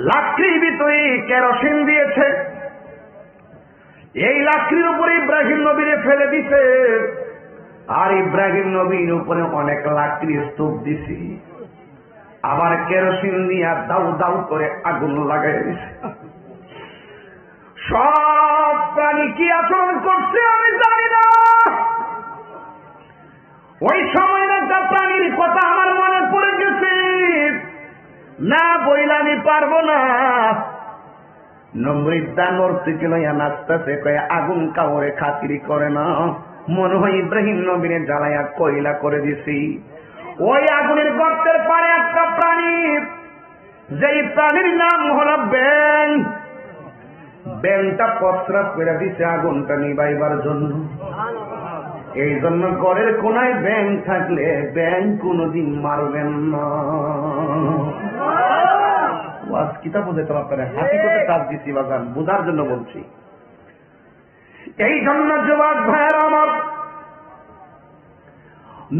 লাকড়ির ভিতরে কেরোসিন দিয়েছে, এই লাকড়ির উপরে ইব্রাহিম নবীরে ফেলে দিছে, আর ইব্রাহিম নবীর উপরে অনেক লাকড়ির স্তূপ দিছি, আবার কেরোসিন নিয়ে দাউ দাউ করে আগুন লাগাই দিছে। সব প্রাণী কি আচরণ করছে আমি জানি না। ওই সময় একটা প্রাণীর কথা আমার মনে পড়ে গেছে, না বইলে আমি পারবো না। নমরুদ্দা নর্তকী লইয়া নাচতেছে, কয়ে আগুন কাউরে খাতিরি করে না, মনে হয় ইব্রাহিম নবীরে জ্বালাইয়া কয়লা করে দিছি। ওই আগুনের গর্তের পারে একটা প্রাণী, যেই প্রাণীর নাম হলো ব্যাং, ব্যাংটা প্রস্রাব করে দিছে আগুনটা নিবাইবার জন্য। এই জন্য ঘরের কোনায় ব্যাং থাকলে ব্যাং কোনদিন মারবেন না। কিতাব বোঝাতে পারে, হাতি করতে চাপ দিচ্ছি বাজান, বোঝার জন্য বলছি। এই জন্য যুবক ভাইয়ের আমার,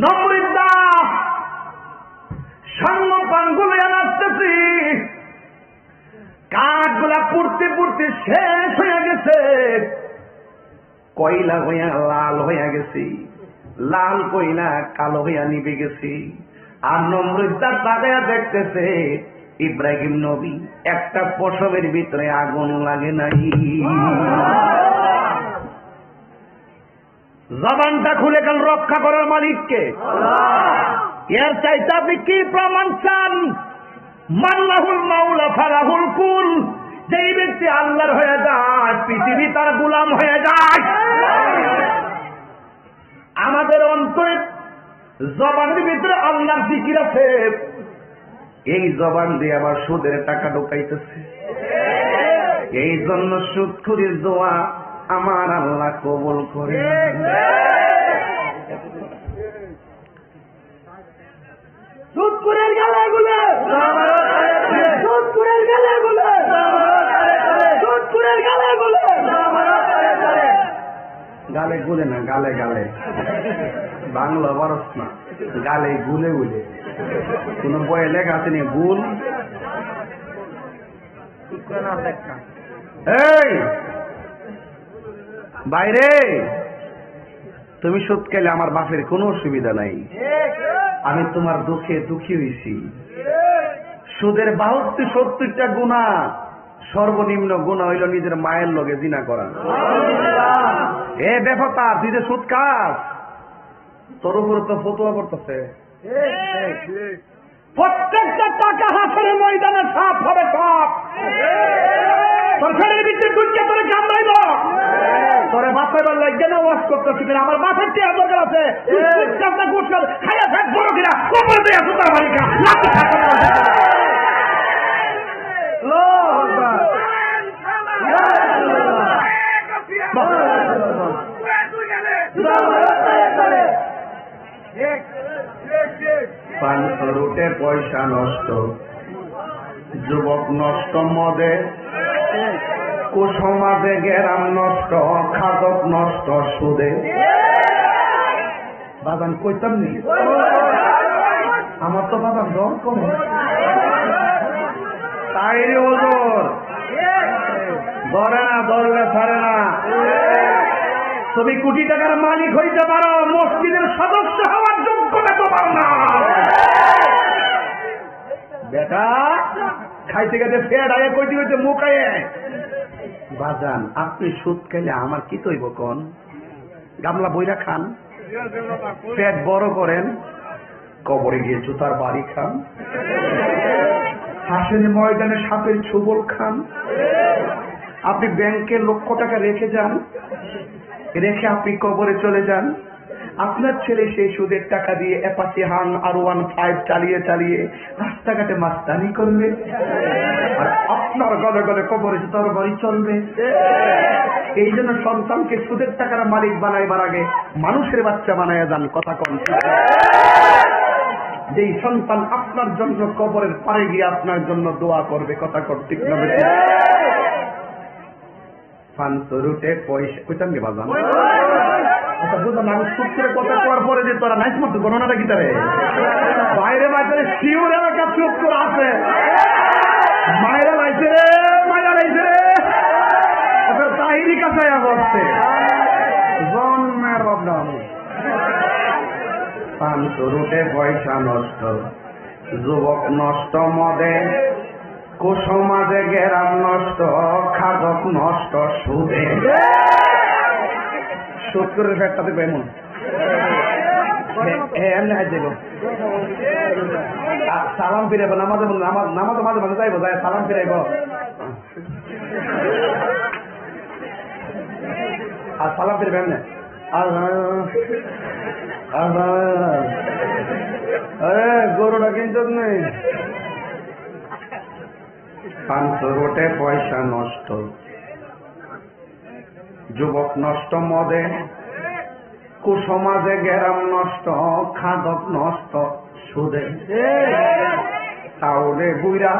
নমরুদ্দা সঙ্গপানগুলো নাচতেছি, কাঠগুলা পুড়তে পুড়তে শেষ হয়ে গেছে, কয়লা হইয়া লাল হইয়া গেছি, লাল কয়লা কালো হইয়া নিবে গেছি। আর নমরুদ্দা তাকায়া দেখতেছে ইব্রাহিম নবী একটা পশমের ভিতরে আগুন লাগে নাই। জবানটা খুলে গেল রক্ষা করার মালিককে। এর চাইতে আপনি কি প্রমাণ চান? মাল্লাহুল মাওলা ফালাহুল কুল, যেই ব্যক্তি আল্লাহর হয়ে যায় পৃথিবী তার গোলাম হয়ে যায়। আমাদের অন্তরে জবানের ভিতরে আল্লাহর জিকির আছে, এই জবান দিয়ে আবার সুদের টাকা ঢোকাইতেছে। এই জন্য সুদখুরির দোয়া আমার আল্লাহ কবুল করে। সুদখুরের গালাগুলো, সুদখুরের গালাগুলো, সুদখুরের গালাগুলো, গালে গুলে না, গালে গালে, বাংলা বরস না, গালে গুলে গুলে। কোন বইয়ে লেখা আছে নি গুল? এই বাইরে, তুমি সুদ খেলে আমার বাপের কোনো অসুবিধা নাই, আমি তোমার দুঃখে দুঃখী হয়েছি। সুদের 72-70টা গুনাহ, সর্বনিম্ন গুনাহ হইল নিজের মায়ের লগে জিনা করা। এ বেফতা, তুই যে সুদ খাস, তোর উপরে তো ফতোয়া করতেছে। প্রত্যেকটা টাকা হাসরের ময়দানে সাপ হবে, সাপ। সরকারের ভিতরে দুইটা তোরে কামড়াইব, তোরে বাঁচাইবার লাগবে না ওয়াশ করতেছি। আমার বাপের টিয়া দরকার আছে, খাইয়া ফেট বড় কিনা কবর দিয়ে সুতার মালিকা রুটে পয়সা নষ্ট, যুবক নষ্ট মদে, কুসমাজে গেরাম নষ্ট, খাদক নষ্ট সুদে। বাগান কইতাম নি, আমার তো বাগান দর কমে তাই রে ওজোর ধরে না, ধরলে ছাড়ে না। তুমি কোটি টাকার মালিক হইতে পারো, মসজিদের সদস্য হওয়ার যোগ্যতা তোমার না। বেটা খাইতে গেছে ফেট আগে কইতে হইতে মুখায়। বাজান আপনি সুদ খেলে আমার কি তৈব কন? গামলা বইরা খান, পেট বড় করেন, কবরে গিয়ে জুতার বাড়ি খান, হাসের ময়দানে সাপের ছোবল খান। আপনি ব্যাংকে লক্ষ টাকা রেখে যান, রেখে আপনি কবরে চলে যান। আপনার ছেলে সেই সুদের টাকা দিয়ে অ্যাপাচি হান R15 চালিয়ে চালিয়ে রাস্তাঘাটে মাস্তানি করবে, আর আপনার গলে গলে কবরে জুতার বাড়ি চলবে। এই জন্য সন্তানকে সুদের টাকার মালিক বানাইবার আগে মানুষের বাচ্চা বানাইয়া যান। কথা কন, যেই সন্তান আপনার জন্য কবরের পারে গিয়ে আপনার জন্য দোয়া করবে। কথা কর, ঠিক না? ফানসরুটে পয়সা কইতাম নি বাজান। আচ্ছা বুঝলাম, আমি সুদ করে কথা করার পরে যে তোরা নাইস মতো গণনাটা কি তারে বাইরে বাইরে শিওর এলাকা চুপ করে আছে, মায়েরা পাঁচরুটে পয়সা নষ্ট, যুবক নষ্ট মদে, কুসমাজে গেরাম নষ্ট, খাদক নষ্ট সুদে। সুদ করে ফেরটাতে এমন সালাম ফিরাইব, নামাজে নামাজ মাঝে মাঝে যাইব, যাই সালাম ফিরাইব আর সালাম ফিরবে এমনি গরুটা কিন্তু নেই। 500 রোটে পয়সা নষ্ট, যুবক নষ্ট মদে, কুসমাজে গেরাম নষ্ট, খাদক নষ্ট সুদে। তাহলে বুইরা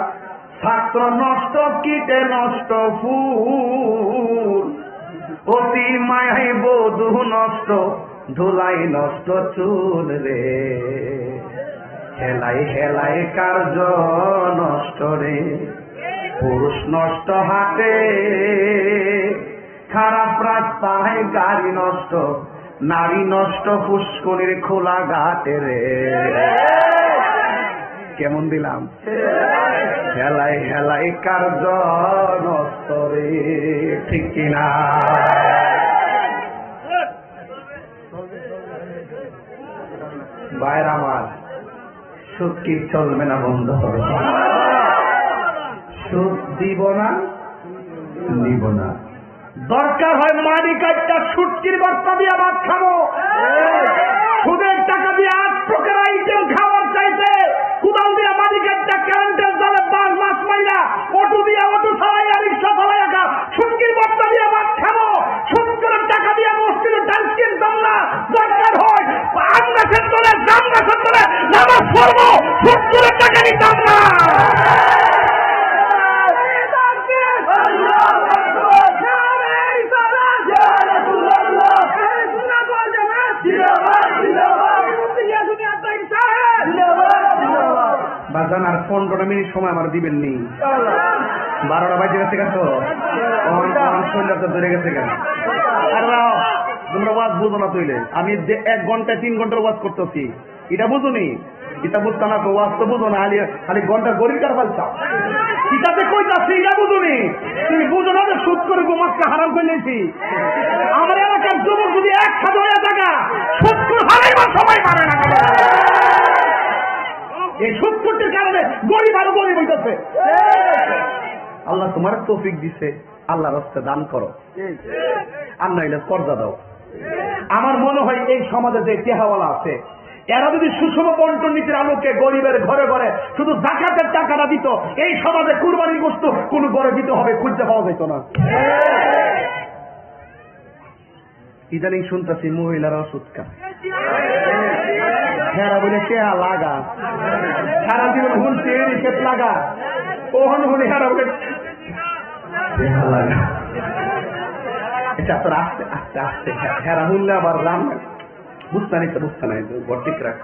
ছাত্র নষ্ট, কীটে নষ্ট ফুল, অতি মায়াই বধূ নষ্ট, ধুলাই নষ্ট চুল রে। হেলাই হেলাই কার্য নষ্ট রে, পুরুষ নষ্ট হাতে, খারাপ রাস্তায় গাড়ি নষ্ট, নারী নষ্ট পুষ্করির খোলা ঘাটে রে। কেমন দিলাম? হেলাই হেলাই কার্য নষ্ট রে, ঠিক কিনা? ভাইয়ের আমার, সুদ কি চলবে না? বন্ধ হবে। সুদ দিব না, নিব না। দরকার হয় মাটি কাটটা সুটকির বস্তা দিয়ে ভাত খাবো, সুদের টাকা দিয়ে 8 প্রকার আইটেম খাওয়ার চাইছে কুদাল দিয়ে মাটি কাটটা কারেন্টের জালে 5 মাস মাইলা অটো দিয়ে অটো চালাইয়া রিক্সা চালাইয়া সুটকির বস্তা দিয়ে ভাত খাবো, সুদের টাকা দিয়ে মসজিদে টাইলস কিনতাম না। দরকার হয় আম গাছের তলে, জাম গাছের তলে নামাজ পড়বো, সুদের টাকা নিতাম না। বাজান আর 15 মিনিট সময় আমার দিবেন নি, 12টা বাজে গেছে গেছো, ধরে গেছে কেন? তোমরা ওয়াজ বুঝো না তৈলে, আমি 1 ঘন্টায় 3 ঘন্টার ওয়াজ করতেছি, এটা বুঝো নি? এটা বুঝতা না তো, ওয়াজ তো বুঝো না, খালি ঘন্টা গরিব কার পাল্টা কিতাতে কইতাছি, এটা বুঝো নি? তুমি বুঝো না যে সুদ করে গোমাজকে হারাম করে নিয়েছি। আমার এলাকার যুবক যদি 1000 টাকা সুদ করে হারাইবার সবাই পারে না। এই সুদ করতে কারণে গরিব আরো গরিব হইতেছে। আল্লাহ তোমার তৌফিক দিছে, আল্লাহর রাস্তায় দান করো, আর নাইলে কর্জা দাও। আমার মনে হয় এই সমাজে যে টেহাওয়ালা আছে, এরা যদি সুষম বন্টন নীতির আলোকে গরিবের ঘরে ঘরে শুধু যাকাতের টাকাটা দিত, এই সমাজে কুরবানির গোশত কোন ঘরে দিতে হবে খুঁজতে পাওয়া যেত না। ইদানিং শুনতেছি মহিলারাও সুদ খায়, হেরা বলে টেহা লাগা, সারা জীবন হুলছে রিসেট লাগা, ওহন হলে হেরা বলে টেহা লাগা। এটা তোর আস্তে আস্তে আস্তে হেরা হুললে আবার রাম বুঝতে নাই ঠিক রাখ।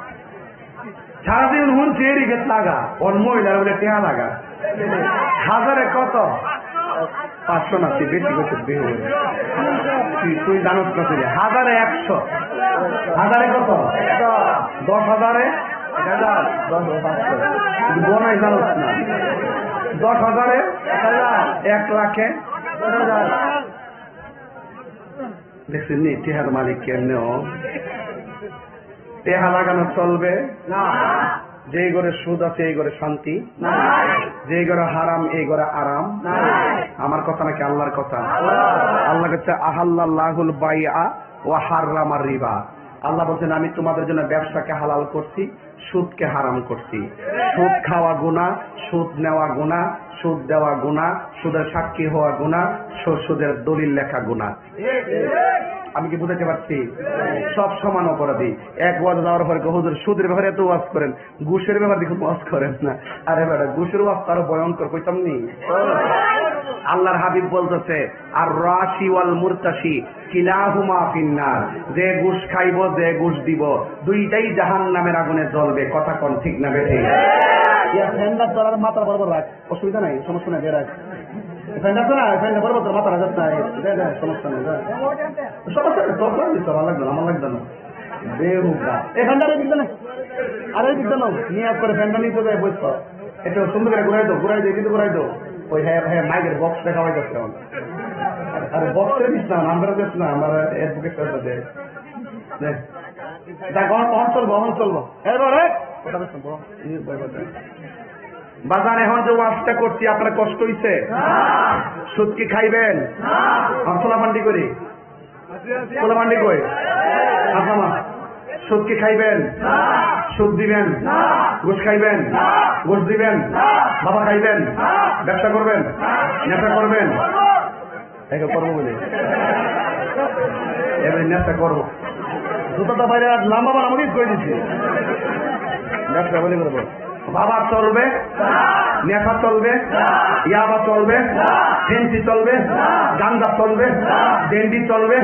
সারাদিন হুলছে রিসেট লাগা, ওর মহিলারা বলে টেহা লাগা। হাজারে কত? 500 না, তুই বেশি করছিস, তুই জানোস না, তুই হাজারে 100, হাজারে কত? 10,000-এ 10,000 বনাই জানোস না, 10,000-এ 1 লাখে দেখছেন নি টেহার মালিক কেমনে? টেহা লাগানো চলবে না। যেই ঘরে সুদ আছে এই ঘরে শান্তি, যেই ঘরে হারাম এই ঘরে আরাম। আমার কথা নাকি আল্লাহর কথা? আল্লাহ কাছে আহাল্লাহুল বাইআ ওয়া হাররামার রিবা। আল্লাহ বলছেন আমি তোমাদের জন্য ব্যবসাকে হালাল করছি, সুদকে হারাম করছি। সুদ খাওয়া গুনাহ, সুদ নেওয়া গুনাহ, সুদ দেওয়া গুনাহ, সুদের সাক্ষী হওয়া গুনাহ, সুদের দলিল লেখা গুনাহ। আমি কি বুঝাতে পারছি? সব সমান অপরাধী। এক ওয়াজ দেওয়ার পরে হুজুর সুদের ব্যাপারে এত ওয়াজ করেন, ঘুষের ব্যাপারে দেখুন ওয়াজ করেন না। আরে বেটা, ঘুষের ওয়াজ আরো ভয়ঙ্কর, কইতাম নি? আল্লাহর হাবিব বলতেছে আর রাশি ওয়াল মুরতাশি কিলাহুমা ফিন্নার, যে ঘুষ খাইব যে ঘুষ দিব দুইটাই জাহান্নামের আগুনে জ্বলবে। কথা কোন ঠিক না বেঠি? ইয়া ফেন্ডা চলার মাথা বরাবর রাখ, অসুবিধা নাই, সমস্যা নাই, রাখ। ফেন্ডা তো না, ফেন্ডা বরাবর তোর মাথা রাখ না, সমস্যা নেই, সমস্যা নেই, ভালো লাগবে না, আমার লাগবে না। বেহুকা এখানটা দিতে না আরে দিতে না নিয়ে করে ফ্যানটা নিতে যায় বুঝছো এটা সুন্দর করে ঘুরাই দো কিন্তু ঘুরাই দো ওই হ্যাঁ হ্যাঁ মাইকের বক্সটা খাওয়াই যাচ্ছে আরে বক্সে দিস না আমরা দিস না আমার অ্যাডভোকেট করতে দে দেখ অন চলবো এবারে বাজার এখন যে ওয়াজটা করছি আপনার কষ্ট হইছে সুদ কি খাইবেন সোলা মান্ডি করি সোলা মান্ডি কই আসামা সুদ কি খাইবেন সুদ দিবেন ঘুষ খাইবেন ঘুষ দিবেন বাবা খাইবেন ব্যবসা করবেন নেশা করবেন এটা করবো বলে এবার নেশা করবো জুতোটা বাইরে নাম বাবা আমাকে করে দিচ্ছে ব্যবসা বলে করবো বাবা চলবে নেশা চলবে ইয়াবা চলবে ফেন্সি চলবে গান্দা চলবে ডেন্ডি চলবে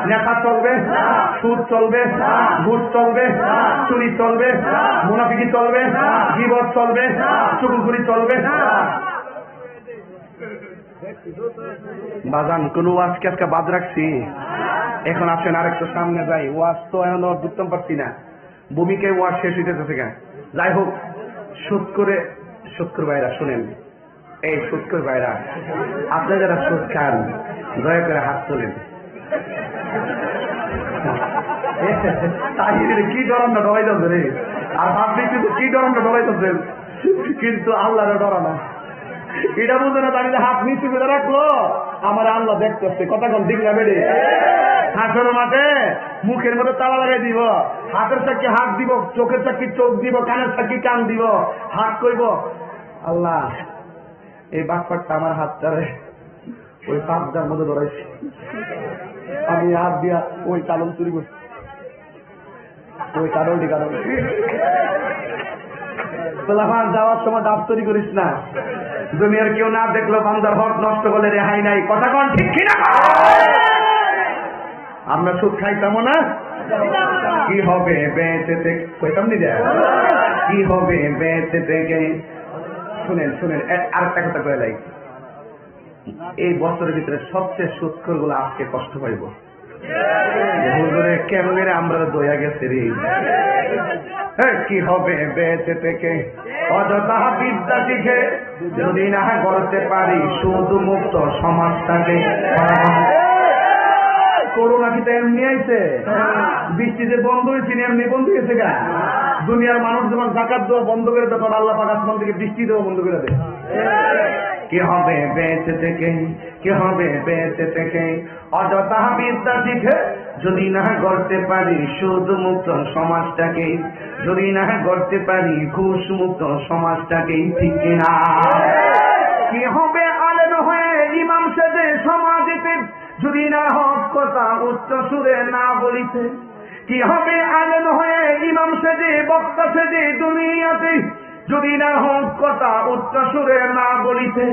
নেশা চলবে সুদ চলবে ঘুষ চলবে চুরি চলবে মুনাফিকি চলবে গীবত চলবে চুগুলখুরি চলবে বাজান কোন ওয়াজকে আজকে বাদ রাখছি এখন আসেন আরেকটু সামনে যাই ওয়াজ তো এখন ঢুকতাম পারছি না ভূমিকায় ওয়াজ শেষ হইতেছে কেন যাই হোক সুৎকর ভাইরা শুনেন এই সুৎকর ভাইরা আপনারা যারা সুদ খান দয়া করে হাত তোলেন কি ডরানো ডরাইতেছে রে আর আপনি কিন্তু কি ডরানো ডরাইতেছেন কিন্তু আল্লাহরে ডরানো এটা বুঝে না তাহলে হাত নিচু করে রাখলো আমার আল্লাহ দেখতেছে কতক্ষণ দিকলা বেড়ে হাসর মাঠে মুখের মধ্যে তালা লাগাই দিব হাতের চাকি হাত দিব চোখের চাকি চোখ দিব কানের চাকি কান দিব হাত কইব আল্লাহ এই বাটপাটটা আমার হাতটারে ওই পাপটার মধ্যে ধরাইছি আমি হাত দিয়া ওই কালম চুরি করছি ওই কারণটি কারণ যাওয়ার সময় দাপ্তরি করিস না দুনিয়ার কেউ না দেখলো বান্দার হক নষ্ট করলে রেহাই নাই কথা কন ঠিক কিনা আমরা সুদ খাইতাম না কি হবে বেঁচে থেকে কইতাম নি যায় কি হবে বেঁচে থেকে শুনেন আরেকটা কথা কয়ে লাই এই বছরের ভিতরে সবচেয়ে সুৎখর গুলো আজকে কষ্ট পাইব কেমন আমরা দয়া গেছে রে কি হবে বেঁচে থেকে অযথা বিদ্যা শিখে যদি না করতে পারি শুধু মুক্ত সমাজটাকে করোনা কি এমনি আইছে বৃষ্টিতে বন্ধ হয়েছে এমনি বন্ধ হয়েছে গা দুনিয়ার মানুষ যখন জাকাত দেওয়া বন্ধ করে তখন আল্লাহ পাক আসমান থেকে বৃষ্টি দেওয়া বন্ধ করে দেয় কি হবে বেঁচে থেকে কি হবে বেঁচে থেকে অযথা বিদ্যা শিখে যদি না করতে পারি শুধু মুক্ত সমাজটাকে যদি না করতে পারি ঘুষ মুক্ত সমাজটাকে ঠিক না কি হবে আলেম হয়ে ইমাম সেজে সমাজেতে যদি না হক কথা উচ্চ সুরে না বলিতে কি হবে আলেম হয়ে ইমাম সেজে বক্তা সেজে দুনিয়াতে যদি না হক কথা উচ্চ সুরে না বলিতে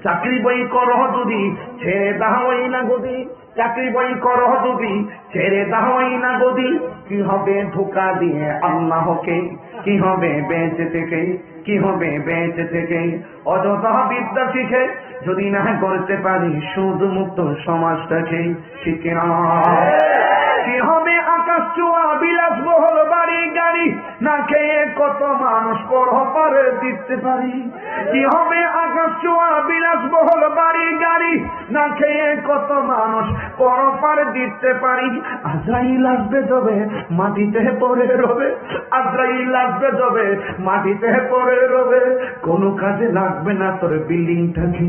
চাকরি বই করহ যদি ছেড়ে দাওয়াই না গদি চাকরি বই করহ যদি ছেড়ে দাওয়াই না গদি কি হবে ধোঁকা দিয়ে আল্লাহকে কি হবে বেঁচে থেকে কি হবে বেঁচে থেকে অযথা বিদ্যা শিখে যদি না করতে পারি শুধু মুক্ত সমাজটাকে শিখে না কি হবে আকাশ চুয়া বিলাস বহল বাড়ি গাড়ি না খেয়ে কত মানুষ পরপার দিতে পারি কি হবে আকাশ চুয়া বিলাস বহল বাড়ি গাড়ি না খেয়ে কত মানুষ পরপার দিতে পারি আজরাইল আসবে যাবে মাটিতে পড়ে রবে আজরাইল আসবে যাবে মাটিতে পড়ে রবে কোনো কাজে লাগবে না তোর বিল্ডিংটাকে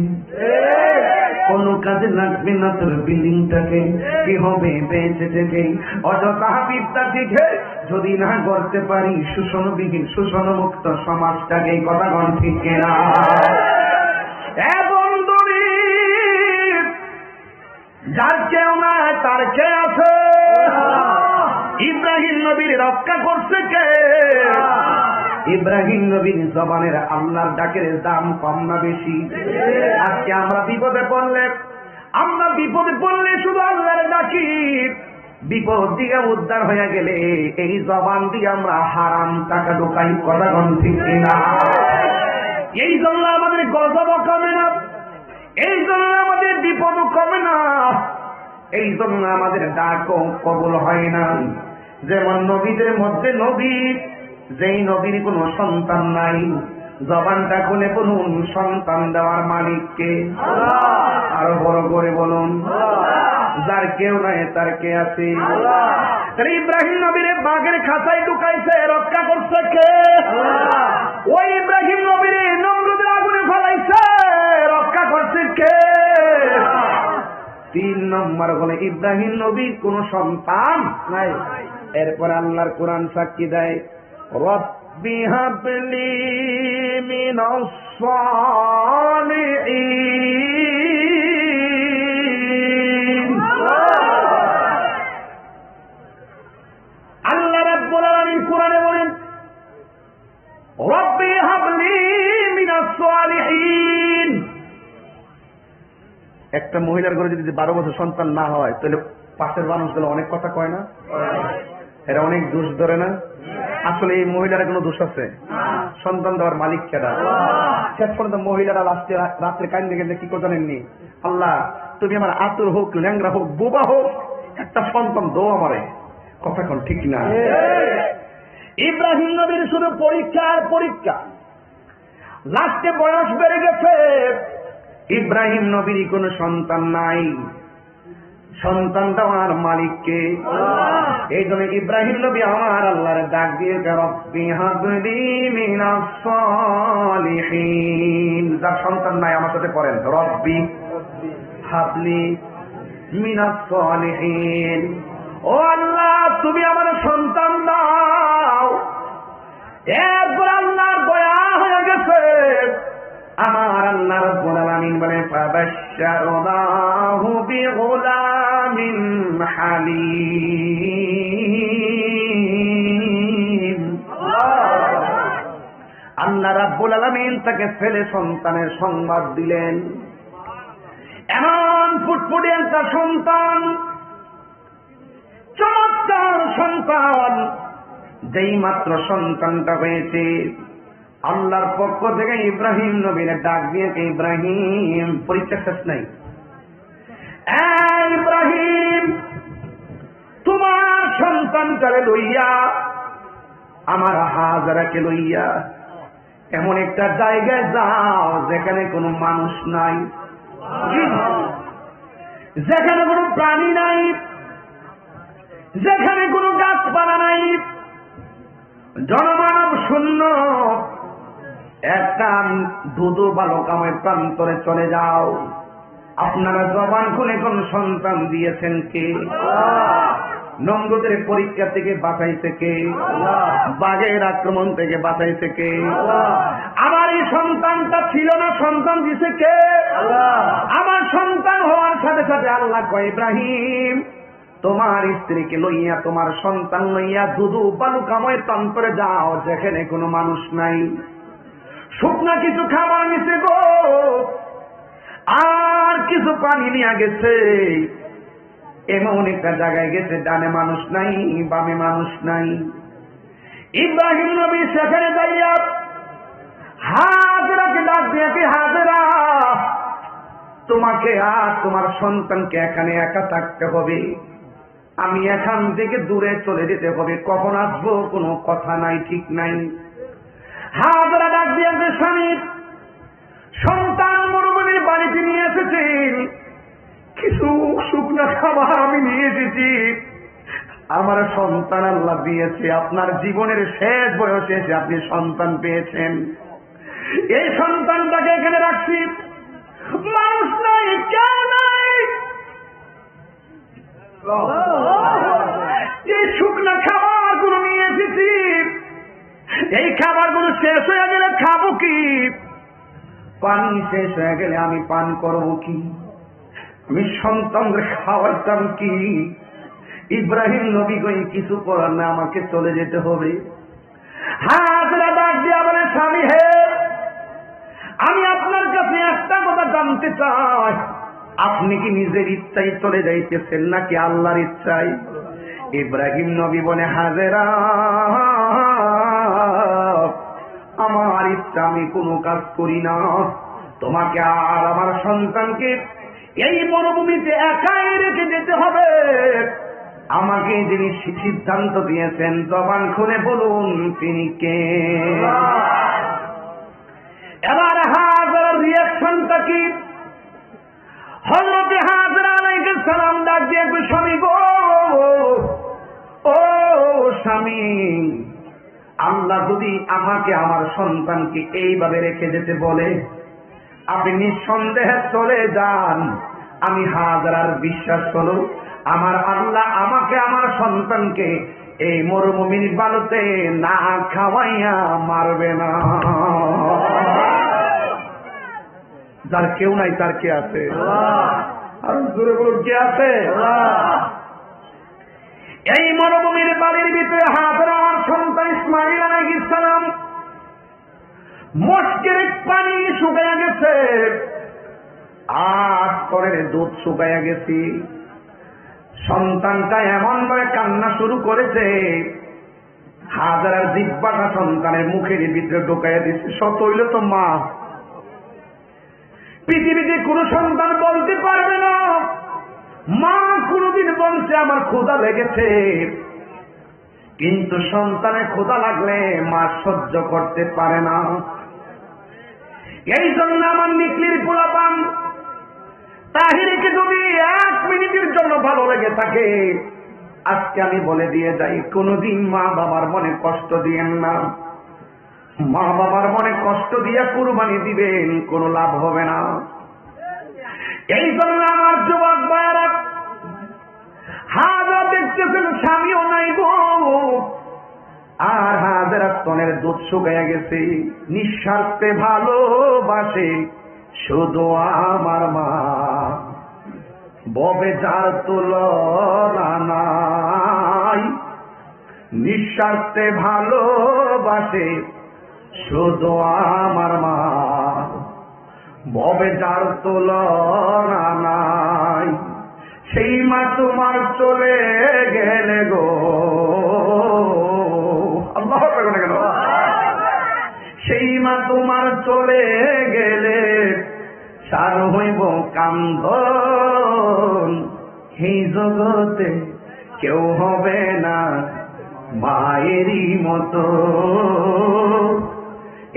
কোনো কাজে লাগবে না তোর বিল্ডিংটাকে কি হবে বেঁচে থেকে অযথা বিদ্যা শিখে যদি না করতে পারি শোষণবিহীন শোষণ মুক্ত সমাজটাকে কথা গণ ঠিক না যার কেউ নাই তার কে আছে ইব্রাহিম নবীর রক্ষা করছে কে ইব্রাহিম নবীর জবানের আল্লাহর ডাকের দাম কম না বেশি আজকে আমরা বিপদে পড়লে শুধু আল্লাহর ডাকি বিপদ দিকে উদ্ধার হয়ে গেলে এই জবান দিয়ে আমরা হারাম টাকা ঢোকাই কথা গণ ঠিক না এই জন্য আমাদের গজব কমে না এই জন্য আমাদের বিপদ কমে না এই জন্য আমাদের ডাকও কবুল হয় না যেমন নবীদের মধ্যে নবী, যেই নবীর কোনো সন্তান নাই, জবানটা খুলে বলুন সন্তান দেওয়ার মালিককে। আরো বড় করে বলুন, যার কেউ নাই তার কে আছে? তাহলে ইব্রাহিম নবীর বাঘের খাঁচায় ঢুকাইছে, রক্ষা করছে কে? ওই ইব্রাহিম নবীর নমরুদের আগুনে ফেলাইছে, রক্ষা করছে কে? 3 নম্বর হলে ইব্রাহিম নবীর কোন সন্তান নাই। এরপর আল্লাহর কোরআন সাক্ষী দেয়, রব্বি হাবলি মিনাস সালিহিন। আল্লাহ রাব্বুল আলামিন কোরআনে বলেন, রব্বি হাবলি মিনাস সালিহিন। একটা মহিলার ঘরে যদি 12 বছর সন্তান না হয়, তাহলে পাশের মানুষগুলো অনেক কথা কয় না? এরা অনেক দোষ ধরে না? আসলে এই মহিলারা কোনো দোষ আছে? সন্তান দেওয়ার মালিক কেডা? শেষ পর্যন্ত মহিলারা রাত্রে কান্দে কান্দে কি কথা জানেননি, আল্লাহ তুমি আমার আতুর হোক, ল্যাংরা হোক, বোবা হোক, একটা সন্তান দো আমারে। কথা কোন ঠিক না? ইব্রাহিম নবীর শুধু পরীক্ষা আর পরীক্ষা, লাস্টে বয়স বেড়ে গেছে, ইব্রাহিম নবীর কোনো সন্তান নাই, সন্তান দেওয়ার মালিককে। এই জন্য ইব্রাহিম নবী আমার আল্লাহর ডাক দিয়ে, রব্বি হাবলি মিনাস সালিহিন। যার সন্তান নাই আমার সাথে পড়েন, রব্বি হাবলি মিনাস সালিহিন। ও আল্লাহ তুমি আমার সন্তান দাও। এরপর আল্লাহর দয়া হয়ে গেছে, আমার আল্লাহ রাব্বুল আলামিন বলে, ফাবাশশারনাহু বিগুলামিন হালিম। আল্লাহ রাব্বুল আলামিন তাকে ছেলে সন্তানের সংবাদ দিলেন। এমন ফুটফুটে একটা সন্তান, চমৎকার সন্তান, যেই মাত্র সন্তানটা হয়েছে, আল্লাহর পক্ষ থেকে ইব্রাহিম নবীর ডাক দিয়ে, ইব্রাহিম, পরীক্ষা শেষ নাই, ইব্রাহিম তোমার সন্তানটারে লইয়া, আমার হাজারাকে লইয়া এমন একটা জায়গায় যাও যেখানে কোনো মানুষ নাই, যেখানে কোনো প্রাণী নাই, যেখানে কোনো গাছপালা নাই, জনমানব শূন্য একটা দুধু বালকাময় প্রান্তরে চলে যাও। আপনারা জবান খুলে কোন সন্তান দিয়েছেন কে? নমরুদের পরীক্ষা থেকে বাঁচাইছে কে? বাঘের আক্রমণ থেকে বাঁচাইছে কে? আমার এই সন্তানটা ছিল না, সন্তান দিছে কে? আমার সন্তান হওয়ার সাথে সাথে আল্লাহ কয়, ইব্রাহিম তোমার স্ত্রীকে লইয়া, তোমার সন্তান লইয়া দুধু বালুকাময় প্রান্তরে যাও যেখানে কোনো মানুষ নাই, শুকনা কিছু খাবার নিছে গো, আর কিছু পানি নিয়ে গেছে, এমন একটা জায়গায় গেছে ডানে মানুষ নাই, বামে মানুষ নাই। ইব্রাহিম নবী সেখানে যাইয়া হাজেরাকে ডাক দিয়ে, হাজেরা তোমাকে আর তোমার সন্তানকে এখানে একা থাকতে হবে, আমি এখান থেকে দূরে চলে যেতে হবে, কখন আসবো কোনো কথা নাই, ঠিক নাই। হাজেরা ডাক দিয়ে, স্বামী সন্তান মরুভূমির বাড়িতে নিয়ে এসেছেন, কিছু শুকনো খাবার আমি নিয়ে এসেছি, আমার সন্তান আল্লাহ দিয়েছে, আপনার জীবনের শেষ বয়সে এসে আপনি সন্তান পেয়েছেন, এই সন্তানটাকে এখানে রাখছি, মানুষ নাই, কেউ নাই, এই শুকনো খাবার গুলো নিয়ে এসেছি, এই খাবার গুলো শেষ হয়ে গেলে খাবো কি? পানি শেষ হয়ে গেলে আমি পান করবো কি? আমি সন্তানদের খাওয়াইতাম কি? ইব্রাহিম নবী কই কিছু করার না, আমাকে চলে যেতে হবে। হাজরা ডাক দিয়া বলে, স্বামী হে, আমি আপনার কাছে একটা কথা জানতে চাই, আপনি কি নিজের ইচ্ছায় চলে যাইতেছেন নাকি আল্লাহর ইচ্ছায়? ইব্রাহিম নবী বলে, হাজেরা আমার ইচ্ছা আমি কোনো কাজ করি না, তোমাকে আর আমার সন্তানকে এই মরুভূমিতে একাই রেখে যেতে হবে, আমাকে যিনি সিদ্ধান্ত দিয়েছেন জবান খুলে বলুন তিনি কে? এবার হাজরার রিয়াকশনটা কি? হযরত হাজরা আলাইহিস সালাম ডাক দিয়ে স্বামী গো, ও স্বামী, আল্লাহ যদি আমাকে আমার সন্তানকে এইভাবে রেখে যেতে বলে আপনি নিঃসন্দেহে চলে যান। আমি হাজরার বিশ্বাস করো আমার আল্লাহ আমাকে আমার সন্তানকে এই মরুভূমির বালুতে না খাওয়াইয়া মারবে না। যার কেউ নাই তার কে আছে? আর জোরে বলুন কে আছে? এই মরুভূমির বালির ভিতরে হাজরা আর সন্তান ইসমাঈল আলাইহিস সালাম, মস্কের পানি শুকাইয়া গেছে আর স্তরের দুধ শুকাইয়া গেছে। সন্তানটা এমন ভাবে কান্না শুরু করেছে, হাজারার জিহ্বাটা সন্তানের মুখের ভিতরে ঢুকাইয়া দিচ্ছে। সত হইল তো মা, পৃথিবীতে কোন সন্তান বলতে পারবে না মা কোনদিন বলছে আমার ক্ষুধা লেগেছে, কিন্তু সন্তানের ক্ষুধা লাগলে মা সহ্য করতে পারে না। এই জন্য আমার নিকলির পোলাপান তাহিরকে যদি 1 মিনিটের জন্য ভালো লেগে থাকে, আজকে আমি বলে দিয়ে যাই, কোনদিন মা বাবার মনে কষ্ট দিয়েন না। মা বাবার মনে কষ্ট দিয়ে কুরবানি দিবেন, কোনো লাভ হবে না। এই জন্য আমার যুবক ভাইয়েরা, হাজার দেখতেছেন স্বামীও নাই গো, আর হাজার স্তনের দুধ শুকাইয়া গেছে, নিঃস্বার্থে ভালোবাসে শুধু আমার মা, ববে যার তুলনা নাই। নিঃস্বার্থে ভালোবাসে শুধু আমার মা, ববে যার তুলনা নাই। সেই মা তোমার চলে গেলে গো, আল্লাহ গেল, সেই মা তোমার চলে গেলে সার হইব কান্দন। এই জগতে কেউ হবে না মায়েরই মতো,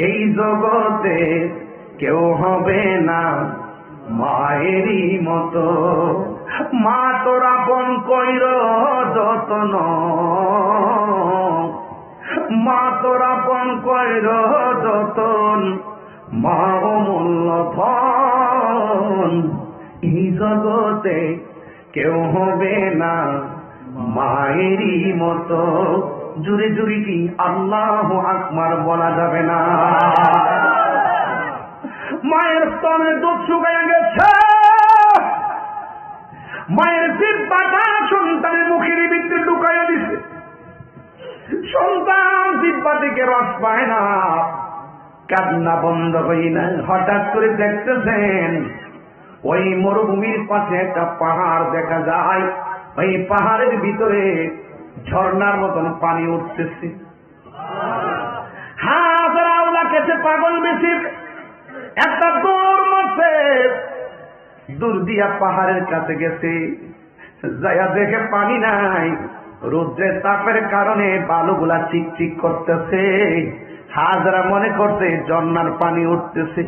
এই জগতে কেউ হবে না মায়েরই মতো। মা তোরা আপন কইর যতন, মা তোরা আপন কইর যতন, মা অমূল্য ধন। এই জগতে কেউ হবে না মায়েরই মতো। জুড়ে জুড়ে কি আল্লাহু আকবার বলা যাবে না? মায়ের স্তনে দুধ শুকাইয়া গেছে, মায়ের জিহ্বাটা সন্তানের মুখের ভিতরে ঢুকাইয়া দিছে। সন্তান জিহ্বা থেকে রস পায় না, কান্না বন্ধ হই না। হঠাৎ করে দেখতেছেন ওই মরুভূমির পাশে একটা পাহাড় দেখা যায়, ওই পাহাড়ের ভিতরে ঝর্ণার মতন পানি উঠতেছে। হাজার আওলা কেছে পাগল বেশি একটা দৌড় মারছে, দূর দিয়া পাহাড়ের কাছে গেছে, যাইয়া দেখে পানি নাই, রৌদ্রের তাপের কারণে বালুগুলা চিকচিক করতেছে। হাজরা মনে করছে ঝর্ণার পানি উঠতেছে,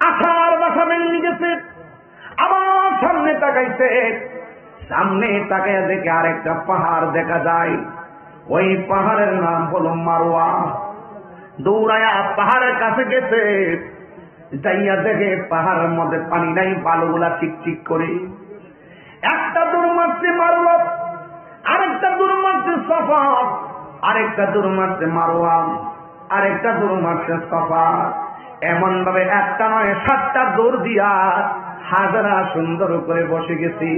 আশার বাসা ভেঙে গেছে। আবার সামনে তাকাইছে, সামনে তাকাইয়া দেখে আরেকটা পাহাড় দেখা যায়, ওই পাহাড়ের নাম হলো মারওয়া। দৌড়ায়া পাহাড়ের কাছে গেছে, যাইয়া দেখে পাহাড়ের মধ্যে পানি নাই, বালুগুলা চিকচিক করে। একটা দূর মারছে মারওয়া, আরেকটা দূর মারছে সাফা, আরেকটা দূর মারছে মারওয়া, আরেকটা দূর মারছে সাফা। এমন ভাবে একটা নয় 7টা দৌড় দিয়া হাজারা সুন্দর করে বসে গেছি।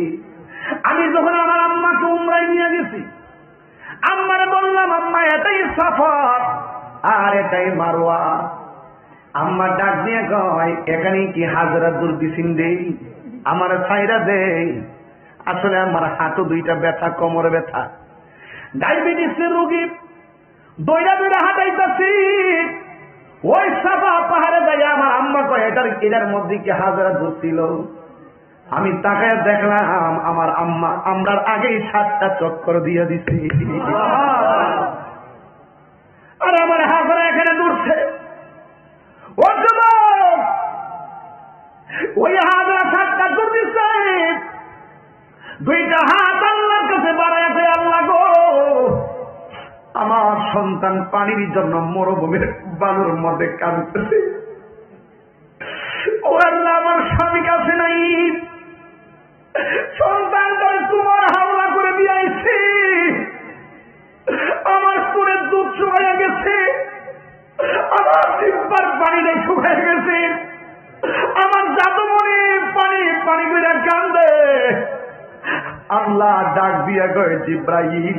আমি যখন আমার আম্মাকে উমরায় নিয়ে গেছি, আম্মারে বললাম আম্মা এটাই সাফা আর এটাই মারওয়া। আম্মা ডাক দিয়ে কয় এখানে কি হাজারা দূর দিছিন দেই, আমার ছাইরা দেই। আসলে আমার হাঁটু 2টা ব্যথা, কোমরে ব্যথা, ডায়াবেটিসের রোগী, দইরা দইরা হাঁটাইতেছি। ওই সাফা পাহাড়ে যাই আমার আম্মা কয় এটার মধ্যে কি হাজারা দূর ছিল? আমি তাকায় দেখলাম আমার আম্মা আমরার আগেই 7টা চক্কর দিয়ে দিছে। আর আমার হাজারা এখানে দৌড়ছে। ও যুবক, ওই হাজারা 7টা দৌড় দিচ্ছে, 2টা হাত আল্লাহর কাছে বাড়ায়, আল্লাহ গো, আমার সন্তান পানির জন্য মরুভূমির বালুর মধ্যে কাঁদতেছে। ও আল্লাহ, আমার স্বামী কাছে নাই, সন্তানটা তোমার হাওলা করে দিয়েছি, আমার পুরের দুধ শুকাইয়া গেছে, আমার জিহ্বার পানিটা শুকাইয়া গেছে, আমার জাদু মনে পানি পানি করে কান্দে। আল্লাহ ডাক দিয়া কয়ে, জিব্রাইল,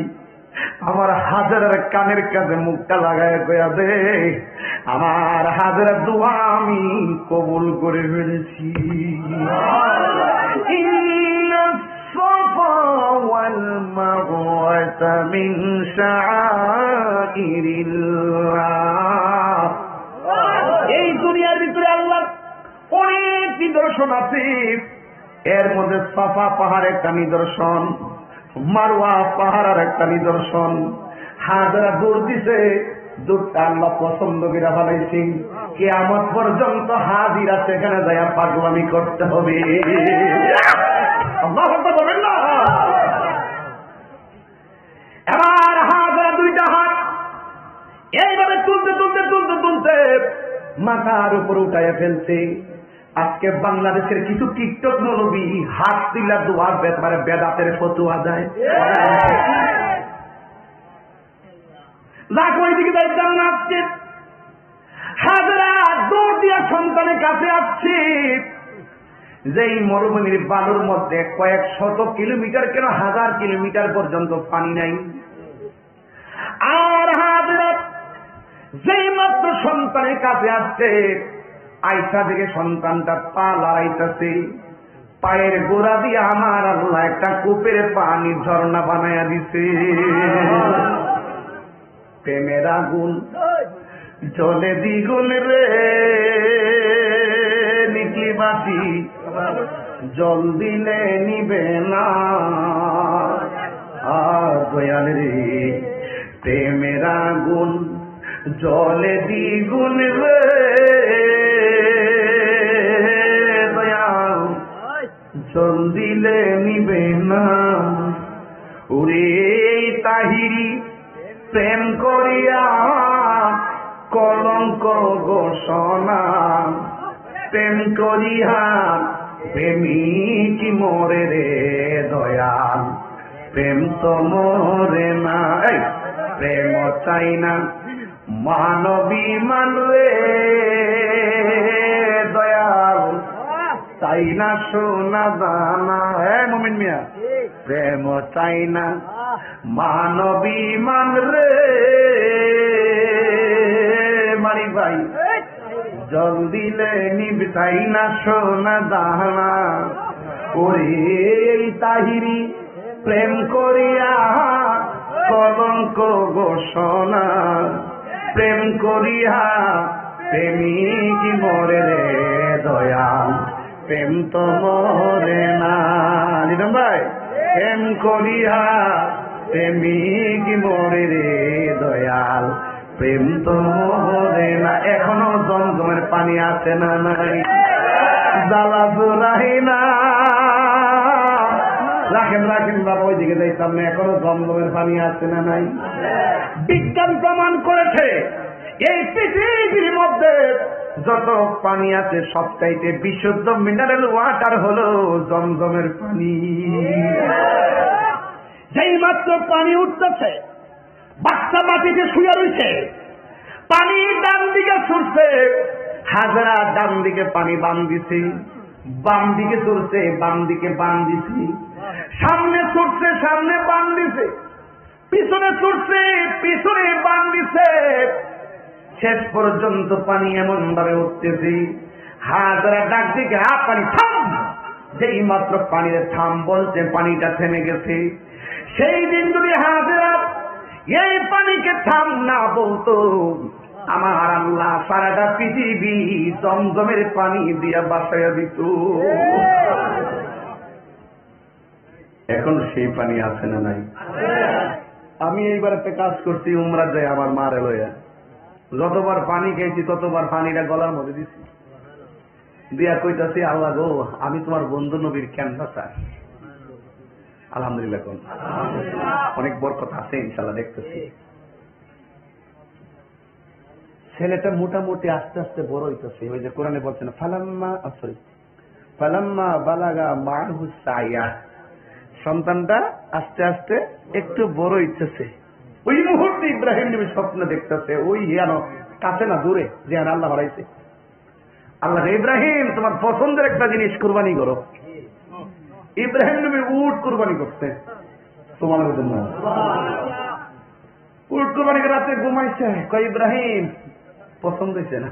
আমার হাজারের কানের কাছে মুখটা লাগায় কয়া দে, আমার হাজারের দোয়া আমি কবুল করে ফেলেছি। এই দুনিয়ার ভিতরে আল্লাহ অনেক নিদর্শন আছে, এর মধ্যে সাফা পাহাড় একটা নিদর্শন, মারওয়া পাহাড় আর একটা নিদর্শন। হাজারা দৌড় দিছে, দৌড়টা আল্লাহ পছন্দ করে ফেলাইছি, কিয়ামত পর্যন্ত হাজিরা সেখানে যায় পাগলামি করতে হবে। আল্লাহু আকবার বলেন না। এবার হাজারা 2টা হাত এইভাবে তুলতে তুলতে তুলতে তুলতে মাথার উপর উঠাইয়া ফেলছে। আজকে বাংলাদেশের কিছু টিকটক মৌলবী হাত দিলা দোয়ার ব্যাপারে বেদাতের ফতুয়া দেয়। লাখ ওই দিকে দায়িত্ব আসছে, হাজারা দৌড় দিয়া সন্তানের কাছে আসছে, যেই মরুভূমির বালুর মধ্যে কয়েক শত কিলোমিটার, কেন 1000 কিলোমিটার পর্যন্ত পানি নাই। আর হাজারা যেই মাত্র সন্তানের কাছে আসছে, আইসা থেকে সন্তানটা পা লড়াইতেছে, পায়ের গোড়া দিয়ে আমার আল্লাহ একটা কূপের পানি ঝর্ণা বানাইয়া দিছে। প্রেমের আগুন জলে দ্বিগুণ রে, নিকলি বাতি জল দিলে নিবে না। আর দয়াল রে, প্রেমের আগুন জলে দ্বিগুণ রে, জল দিলে নিবে না। ওরে তাহিরি প্রেম করিয়া কলঙ্ক ঘোষণা, প্রেম করিয়া প্রেমিক মরে রে দয়াল, প্রেম তো মরে না। প্রেম চাই না মানবী মানবে দয়াল, চাই না সোনা দানা। মুমিন মিয়া, প্রেম চাই না মানবী মান রে, মারি ভাই জল দিলে নিব, চাই না সোনা দানা। ওরে তাহিরি প্রেম করিয়া কলঙ্ক ঘোষণা, প্রেম করিয়া প্রেমিক মরে রে দয়াল, প্রেম তো মরে না। লিটন ভাই, প্রেম করিয়া প্রেমিক মরে রে দয়াল, প্রেম তো মরে না। এখনো জমজমের পানি আছে না নাই? জ্বালা জোড়াই না। রাখেন রাখেন বাবা, ওই দিকে যাই সামনে, এখনো জমজমের পানি আছে না নাই? বিজ্ঞান প্রমাণ করেছে এই পৃথিবীর মধ্যে যত পানি আছে সবচাইতে বিশুদ্ধ মিনারেল ওয়াটার হলো জমজমের পানি। যেই মাত্র পানি উঠতেছে, বাচ্চা মাটিতে শুয়ে রয়েছে, পানি ডান দিকে ছুটছে, হাজারা ডান দিকে পানি বান দিছে, বাম দিকে ছুটছে, বাম দিকে বান দিছে, সামনে ছুটছে, সামনে বান দিছে, পিছনে ছুটছে, পিছনে বান দিছে, শেষ পর্যন্ত পানি এমন ভাবে উঠতেছে, হাজারা ডাক দিকে হা পানি থাম। যেই মাত্র পানির থাম বলছে, পানিটা থেমে গেছে। সেই দিন যদি হাজারা এই পানিকে থাম না বলতো, আমার আল্লাহ সারাটা পৃথিবী জমজমের পানি দিয়া বাসাইয়া দিত। এখন সেই পানি আছে না নাই? আমি এইবার একটা কাজ করছি, উমরা যাই আমার মারে লইয়া, যতবার পানি খেয়েছি ততবার পানিটা গলার মধ্যে দিছি, দিয়া কইতাছি, আল্লাহ গো, আমি তোমার বন্ধু নবীর ক্যানভাসার। আলহামদুলিল্লাহ। কোন অনেক বরকত আছে ইনশাল্লাহ, দেখতেছি। ছেলেটা মোটামুটি আস্তে আস্তে বড় হইতেছে। ওই যে কোরআনে বলছেন ফালাম্মা বালাগা মাহু সাইয়া, সন্তানটা আস্তে আস্তে একটু বড় হইতেছে। ওই মুহূর্তে ইব্রাহিম নবী স্বপ্ন দেখতেছে, ওই হিয়ানো কাছে না দূরে, যে আল্লাহ বাড়াইছে। আল্লাহ, ইব্রাহিম তোমার পছন্দের একটা জিনিস কুরবানি করো। ইব্রাহিম নবী উট কুরবানি করছে তোমার জন্য। উট কুরবানি করে রাতে ঘুমাইছে, কয় ইব্রাহিম পছন্দ হয়েছে না।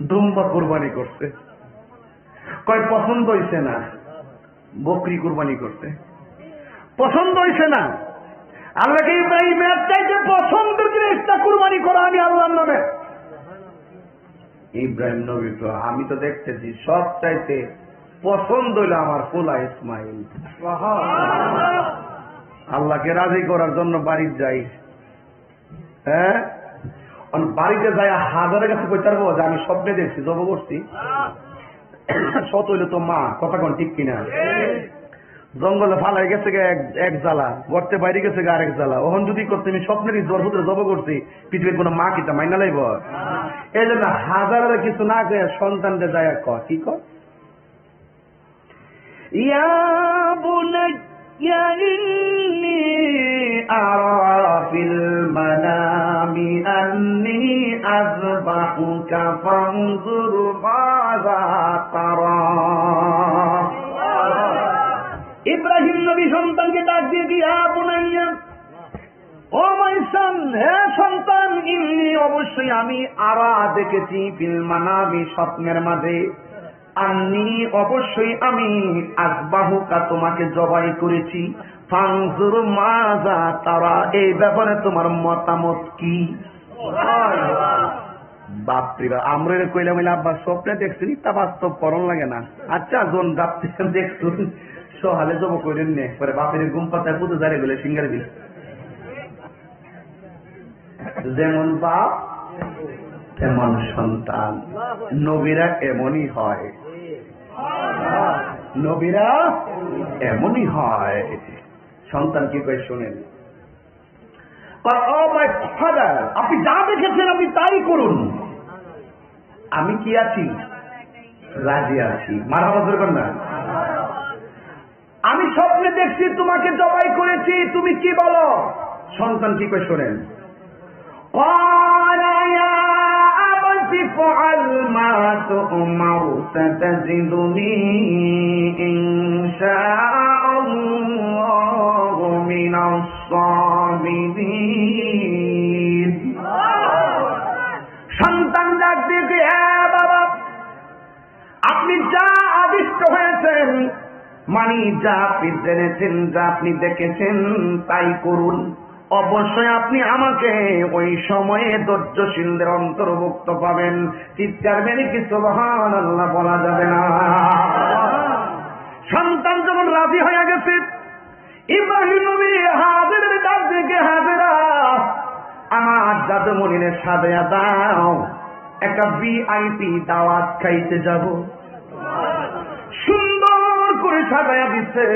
দুম্বা কুরবানি করছে, কয় পছন্দ হয়েছে না। বকরি কুরবানি করছে, পছন্দ হয়েছে না। আল্লাহকে ইব্রাহিমের চাইতে পছন্দের জিনিসটা কুরবানি করা আমি আল্লাহর নামে। ইব্রাহিম নবী তো, আমি তো দেখতেছি সব চাইতে পছন্দ হইল আমার পোলা ইসমাইল। আল্লাহকে রাজি করার জন্য বাড়ির যাই, হ্যাঁ, বাড়িতে যাই হাজারের কাছে কইতে পারবো যে আমি স্বপ্নে দেখছি, জব করছি, সত হইলে তো মা, কথা কোন ঠিক কিনা? জঙ্গলে ফালাই গেছে এক জ্বালা, গর্তে বাইরে গেছে আরেক জ্বালা। ওখান যদি করতে আমি স্বপ্নের জ্বর ভূতের জব করছি, পৃথিবীর কোনো মা কিতা মাইনা লাইব? এই জন্য হাজারের কিছু না কে সন্তানদের যায় কি কর, ইয়া বুনাইয়া ইন্নী আরা ফিল মানামি আন্নী আযবাহুকা ফানজুর মাযা তারা। ইব্রাহিম নবী সন্তানকে ডাক দিয়ে ইয়া বুনাইয়া, ও মাই সন, হে সন্তান, ইন্নী অবশ্যই আমি আরা দেখেছি, ফিল মানামি স্বপ্নের মাঝে, আন্নী অবশ্যই আমি আযবাহুকা তোমাকে জবাই করেছি, ফানজুর মাযা তারা, এই ব্যাপারে তোমার মতামত কি? বাপরিবা, আমরা কইলাম আব্বা স্বপ্নে দেখছি, তা বাস্তব করণ লাগে না। আচ্ছা জন দেখছুন সহালে জব করেন নে, পরে বাপের ঘুম পাতায় পুজো জারে গেলে সিঙ্গারে দিল। যেমন বাপ তেমন সন্তান, নবীরা এমনই হয়, নবীরা এমনই হয়। সন্তান কি কয় শোনেন, আপনি যা দেখেছেন আপনি তাই করুন, আমি কি আছি, রাজি আছি। মারহাবা করবেন না? আমি স্বপ্নে দেখছি তোমাকে জবাই করেছি, তুমি কি বলো? সন্তান কি কয় শোনেন, فعل ما تؤمر ستجدني إن شاء الله من الصابرين। সন্তান ডাক দিয়ে, হ্যাঁ বাবা, আপনি যা আদিষ্ট হয়েছেন, মানে যা আপনি জেনেছেন, যা আপনি দেখেছেন তাই করুন। অবশ্যই আপনি আমাকে ওই সময়ে ধৈর্যশীলদের অন্তর্ভুক্ত পাবেন। চিৎকার মেরে কি সুবহানাল্লাহ বলা যাবে না? সন্তান যখন রাজি হয়ে গেছে, ইব্রাহিম নবী হাজেরের ডাক দিয়ে, হাজেরা, আমার জাদুমণিরে সাজায়া দাও, একটা ভিআইপি দাওয়াত খাইতে যাব। সুন্দর করে সাজায়া দিচ্ছে।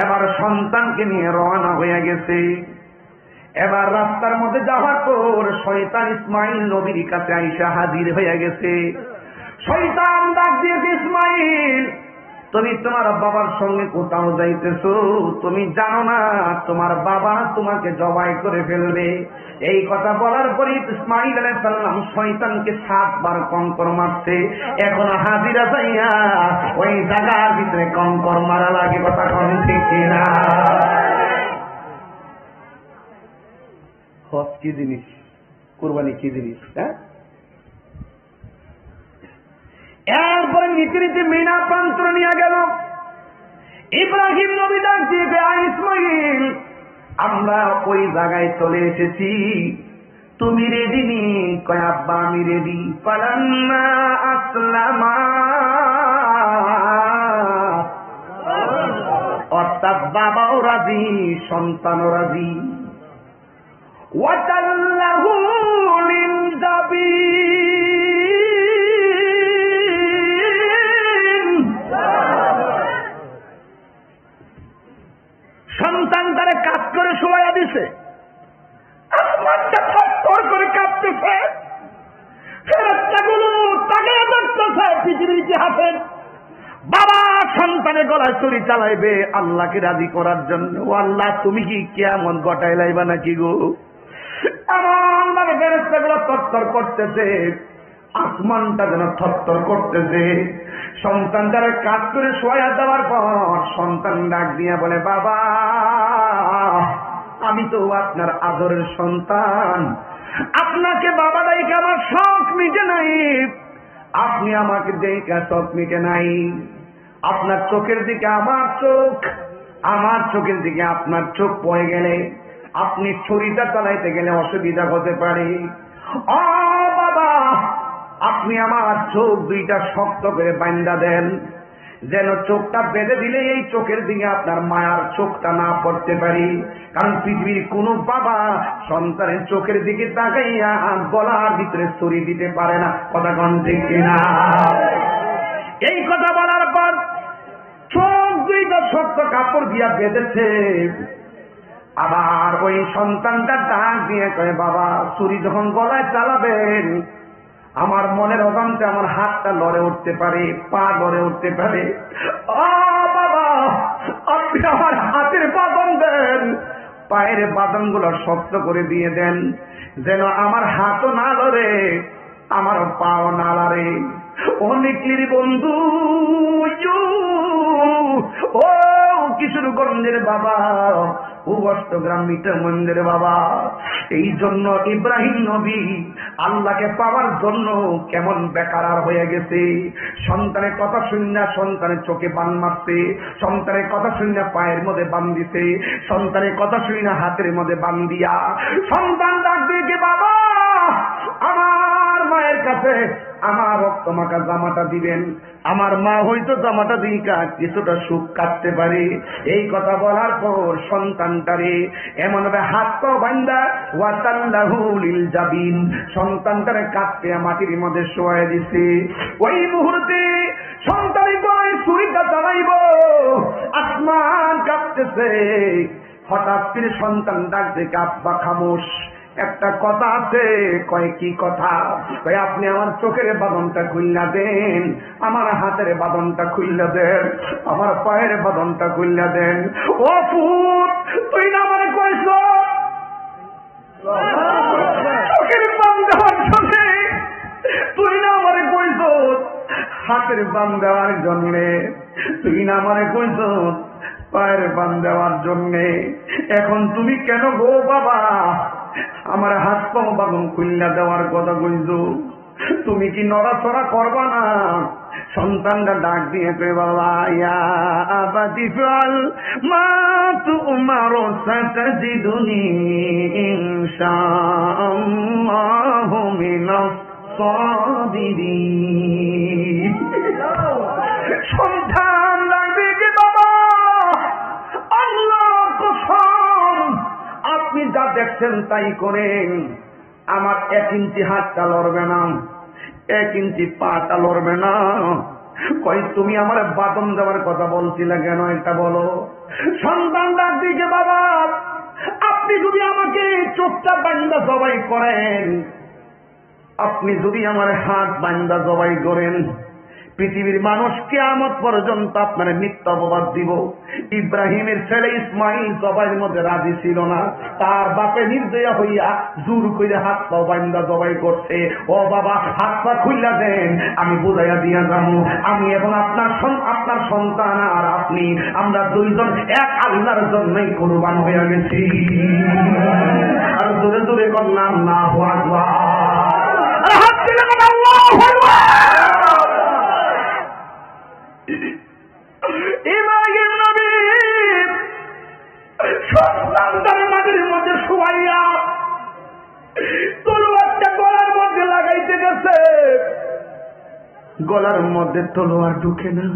এবার সন্তানকে নিয়ে রওনা হয়ে গেছে। এবার রাস্তার মধ্যে যাওয়ার পর শয়তান ইসমাইল নবীর কাছে আইসা হাজির হয়ে গেছে। শয়তান ডাক দিয়েছে, ইসমাইল, তুমি তোমার বাবার সঙ্গে কোথাও যাইতেছো, তুমি জানো না তোমার বাবা তোমাকে জবাই করে ফেলবে। এই কথা বলার পরে ইসমাইল আলাইহিস সালাম শয়তানকে 7 বার কঙ্কর মারছে। এখন হাজিরা যাইয়া ওই জায়গার ভিতরে কঙ্কর মারা লাগে, কথা কোন ঠিক কিনা? হজ কি জিনিস, কুরবানি কি জিনিস? হ্যাঁ, এরপরে নীতি নীতি মিনা প্রান্তর নিয়ে গেল। ইব্রাহিম নবী ডাক দিয়ে, ইসমাইল, আমরা ওই জায়গায় চলে এসেছি, তুমি রেডি নি? কয় আব্বা আমি রেডি। ফালাম্মা আসলামা, বাবাও রাজি, সন্তানও রাজি। ওয়াতাল্লাহু লিল জাবিন, সন্তান তারে কাজ করে শোয়া দিছে, আসমানটা থরথর করে কাঁপতেছে, ফেরেশতাগুলো তাকে দেখতেছে পৃথিবীর ইতিহাসের। বাবা সন্তানের গলায় ছুরি চালাইবে আল্লাহকে রাজি করার জন্য। ও আল্লাহ, তুমি কি কিয়ামত ঘটাই লাইবা নাকি গো? এমন ভাবে ফেরেশতাগুলো থরথর করতেছে, আসমানটা যেন থরথর করতেছে। সন্তান যারা কাজ করে শোয়া দেওয়ার পর সন্তান ডাক দিয়া বলে, বাবা আমি তো আপনার আদরের সন্তান, আপনাকে বাবা ডাইকে আমার শখ মিটে নাই, আপনি আমাকে দেখে শখ মিটে নাই। আপনার চোখের দিকে আমার চোখ, আমার চোখের দিকে আপনার চোখ পড়ে গেলে আপনি ছুরিটা চালাইতে গেলে অসুবিধা হতে পারে। ও বাবা, আপনি আমার চোখ দুইটা শক্ত করে বান্ধা দেন, যেন চোখটা বেঁধে দিলে এই চোখের দিকে আপনার মায়ার চোখটা না পড়তে পারি। কারণ পৃথিবীর কোন বাবা সন্তানের চোখের দিকে তাকাইয়া গলার ভিতরে ছুরি দিতে পারে না। কথা কোন ঠিক কিনা? এই কথা বলার পর চোখ দুইটা শক্ত কাপড় দিয়া বেঁধেছে। আবার ওই সন্তানটা ডাক দিয়ে কয়, বাবা ছুরি যখন গলায় চালাবেন আমার মনের অজান্তে আমার হাতটা লড়ে উঠতে পারে, পা লড়ে উঠতে পারে। ও বাবা, আপনি আমার হাতের বাঁধন দেন, পায়ের বাঁধন গুলো শক্ত করে দিয়ে দেন, যেন আমার হাতও না লড়ে, আমার পাও না লড়ে। অনেকের বন্ধু ও কিশোরগঞ্জের বাবা, ও অষ্টগ্রাম মিটার মন্দির বাবা, এই জন্য ইব্রাহিম নবী আল্লাহকে পাওয়ার জন্য কেমন বেকার হয়ে গেছে। সন্তানের কথা শুনে সন্তানের চোখে বান মারছে, সন্তানের কথা শুনে পায়ের মধ্যে বান দিছে, সন্তানের কথা শুনে হাতের মধ্যে বান দিয়া সন্তান ডাক দিয়ে, বাবা আমার মায়ের কাছে আমার রক্ত মাখা জামাটা দিবেন, আমার মা হয়তো জামাটা দিকা কিছুটা সুখ কাটতে পারে। এই কথা বলার পর সন্তানটারে এমন ভাবে হাত পা বান্ধা ওয়াতাল্লাহু লিল জাবিন, সন্তানটারে কাটতে মাটির মধ্যে শোয়াই দিছে। ওই মুহূর্তে সন্তানের গলায় ছুরিটা চালাইব, আসমান কাঁপতেছে। হঠাৎ করে সন্তান ডাক দেখে, আব্বা খামোশ, একটা কথা আছে। কয় কি কথা? কয় আপনি আমার চোখের বাঁধনটা খুললা দেন, আমার হাতের বাঁধনটা খুললা দেন, আমার পায়ের বাঁধনটা খুললা দেন। ও পুত, তুই না আমারে কইছ চোখের বাঁধ দেওয়ার জন্য, তুই না আমারে কইছ হাতের বাঁধ দেওয়ার জন্য, তুই না আমারে কইছ পায়ের বাঁধ দেওয়ার জন্য। এখন তুমি কেন গো বাবা আমার হাত পা বাঁধন খুললা দেওয়ার কথা কইছো? তুমি কি নড়াচড়া করবা না? সন্তানটা ডাক দিয়ে কই, বাবা ইয়া আবাদি ফাল মা তুমারু সাতাজিদুনি ইনশাআল্লাহু মিনাস সাবিরিন। সন্তান ডাক দিয়ে, বাবা আল্লাহ কসম আপনি যা দেখছেন তাই করেন, আমার 1 ইঞ্চি হাতটা লড়বে না, 1 ইঞ্চি পাটা লড়বে না। কই তুমি আমার বাঁধন দেওয়ার কথা বলছিলে কেন, এটা বলো। সন্তান ডাক দিকে, বাবা আপনি যদি আমাকে চোখটা বান্ধা জবাই করেন, আপনি যদি আমার হাত বান্ধা জবাই করেন, পৃথিবীর মানুষ কিয়ামত পর্যন্ত আপনার মিথ্যা অপবাদ দিব। ইব্রাহিমের ছেলে ইসমাইল জবাইয়ের মধ্যে রাজি ছিল না, তার বাপে নির্দয়া হইয়া জোর করে হাত পা বান্ধা জবাই করছে। ও বাবা হাত পা খুললা দেন, আমি বুঝাইয়া দিয়া যাবো, আমি এখন আপনার সন্তান আর আপনি, আমরা দুইজন এক আল্লাহর জন্যই কুরবান হইয়া গেছি। আর জোরে জোরে করলাম আল্লাহু আকবার, আর হাত তুলে বলেন আল্লাহু আকবার। ইব্রাহিম নবী সন্তানের মাটির মধ্যে শুয়াইয়া তলোয়ারটা গলার মধ্যে লাগাইতে গেছে, গলার মধ্যে তলোয়ার ঢুকে না।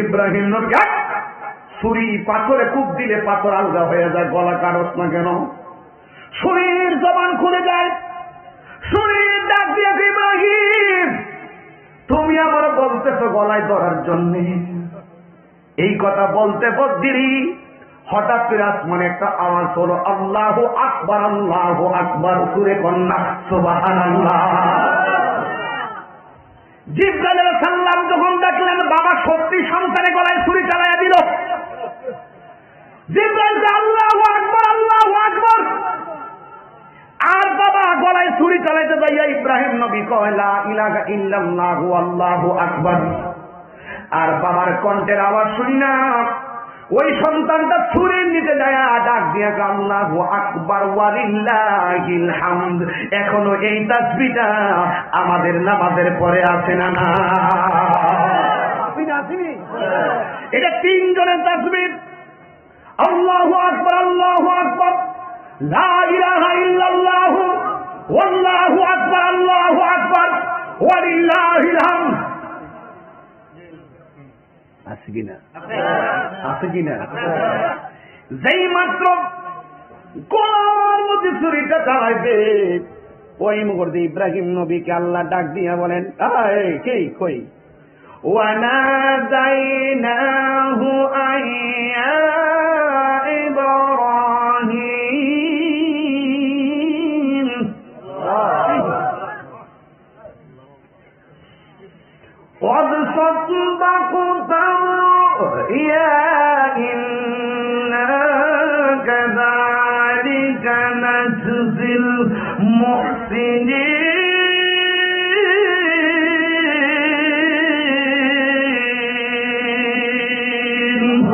ইব্রাহিম নবী ছুরি পাথরে খুব দিলে পাথর আলগা হয়ে যায়, গলা কাটস না কেন? শরীর জবান খুলে যায়, শরীর ডাক দিয়ে ইব্রাহিম তুমি আবার বলতেছো গলায় ধরার জন্য। এই কথা বলতে বলতেই হঠাৎ করে আসমানে একটা আওয়াজ হলো, আল্লাহু আকবার, আল্লাহু আকবার, সুরে কন্যা সুবহানাল্লাহ। জিবরাইল আলাইহিস সালাম যখন দেখলেন বাবা সত্যি সন্তানের গলায় ছুরি চালাইয়া দিল, জিবরাইল আল্লাহু আকবার, আল্লাহু আকবার। আর বাবা গলায় ছুরি চালাইতে যাইয়া ইব্রাহিম নবী কয় লা ইলাহা ইল্লাল্লাহু আল্লাহু আকবার। আর বাবার কণ্ঠের আওয়াজ শুনি না ওই সন্তানটা ছুরির নিচে যায় ডাক দিয়া আল্লাহু আকবার ওয়ালিল্লাহিল হামদ। এখনো এই তাসবিহটা আমাদের নামাজের পরে আছে না? না, এটা তিনজনের তাসবিহ। আল্লাহু আকবার, আল্লাহু আকবার, লা ইলাহা ইল্লাল্লাহু ওয়াল্লাহু আকবার, আল্লাহু আকবার ওয়ালিল্লাহিল হামদ। আছে কিনা? আছে কিনা? যেই মাত্র গলার মধ্যে ছুরিটা চালাইবে ওই মুহূর্তে ইব্রাহিম নবীকে আল্লাহ ডাক দিয়া বলেন, কে কই? ওয়ানাদাইনাহু আইয়া ইব্রাহিম। قد صدقت الرؤيا إنا كذلك نجزي المحسنين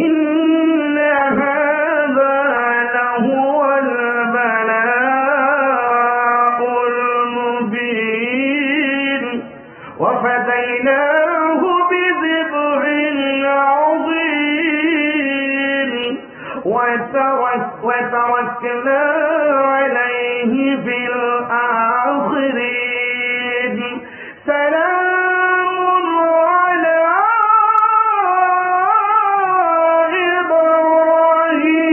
إن هذا لهو البلاء المبين وفديناه بذبح عظيم وتركنا عليه في الآخرين سلام على إبراهيم।